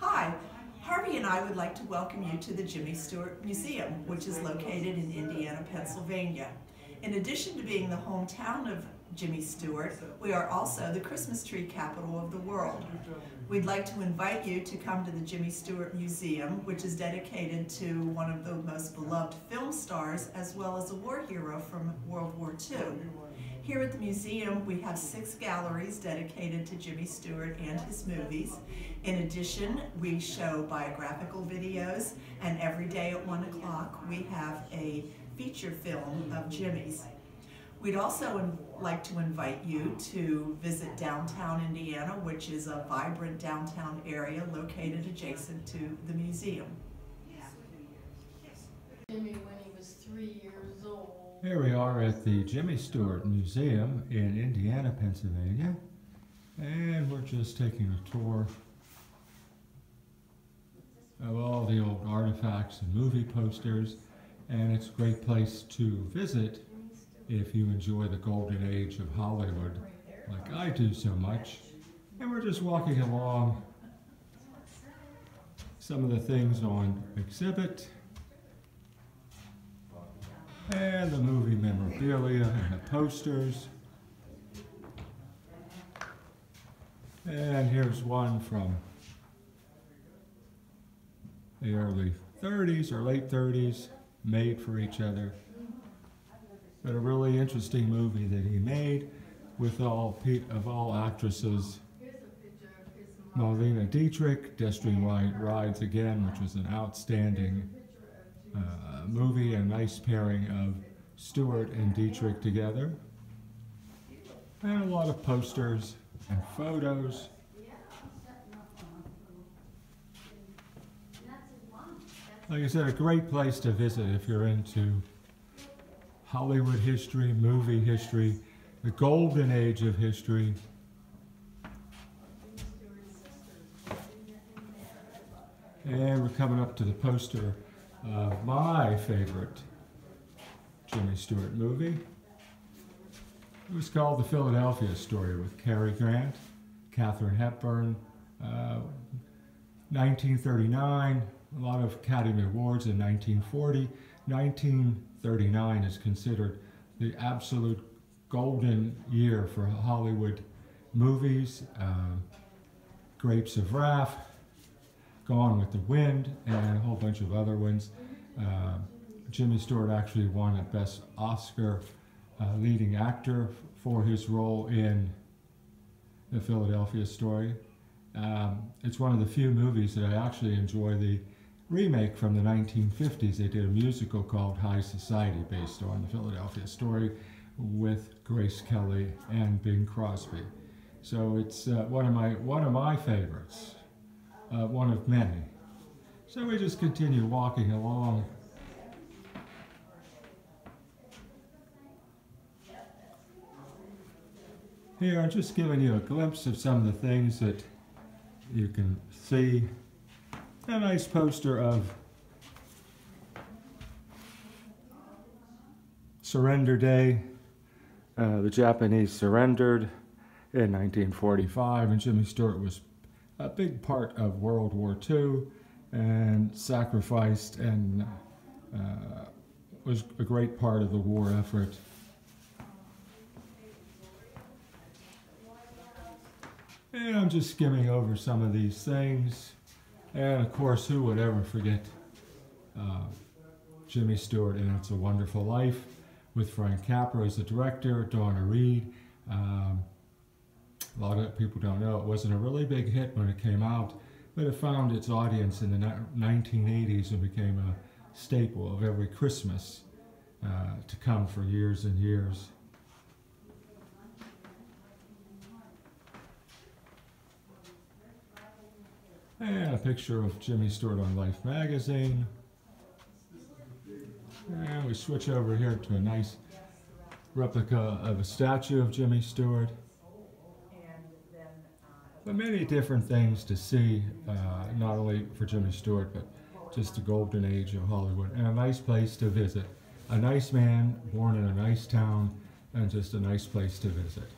Hi, Harvey and I would like to welcome you to the Jimmy Stewart Museum, which is located in Indiana, Pennsylvania. In addition to being the hometown of Jimmy Stewart, we are also the Christmas tree capital of the world. We'd like to invite you to come to the Jimmy Stewart Museum, which is dedicated to one of the most beloved film stars as well as a war hero from World War II. Here at the museum, we have 6 galleries dedicated to Jimmy Stewart and his movies. In addition, we show biographical videos, and every day at 1 o'clock we have a feature film of Jimmy's. We'd also like to invite you to visit downtown Indiana, which is a vibrant downtown area located adjacent to the museum. Jimmy when he was 3 years old. Here we are at the Jimmy Stewart Museum in Indiana, Pennsylvania, and we're just taking a tour of all the old artifacts and movie posters, and it's a great place to visit if you enjoy the golden age of Hollywood like I do so much. And we're just walking along some of the things on exhibit, and the movie memorabilia and the posters. And here's one from the early 30s or late 30s, made for each other. But a really interesting movie that he made with all actresses. Marlene Dietrich, Destiny Rides Again, which was an outstanding movie, a nice pairing of Stewart and Dietrich together. And a lot of posters and photos. Like I said, a great place to visit if you're into Hollywood history, movie history, the golden age of history. And we're coming up to the poster of my favorite Jimmy Stewart movie. It was called The Philadelphia Story with Cary Grant, Katharine Hepburn, 1939, a lot of Academy Awards in 1940. 1939 is considered the absolute golden year for Hollywood movies. Grapes of Wrath, Gone with the Wind, and a whole bunch of other ones. Jimmy Stewart actually won a Best Oscar leading actor for his role in The Philadelphia Story. It's one of the few movies that I actually enjoy the remake from the 1950s. They did a musical called High Society based on The Philadelphia Story with Grace Kelly and Bing Crosby. So it's one of my favorites. One of many. So we just continue walking along. Here, I'm just giving you a glimpse of some of the things that you can see. A nice poster of Surrender Day. The Japanese surrendered in 1945, and Jimmy Stewart was a big part of World War II and sacrificed and was a great part of the war effort. And I'm just skimming over some of these things. And of course, who would ever forget Jimmy Stewart in It's a Wonderful Life with Frank Capra as the director, Donna Reed. A lot of people don't know it wasn't a really big hit when it came out, but it found its audience in the 1980s and became a staple of every Christmas to come for years and years. And a picture of Jimmy Stewart on Life magazine. And we switch over here to a nice replica of a statue of Jimmy Stewart. But many different things to see, not only for Jimmy Stewart, but just the golden age of Hollywood. And a nice place to visit. A nice man, born in a nice town, and just a nice place to visit.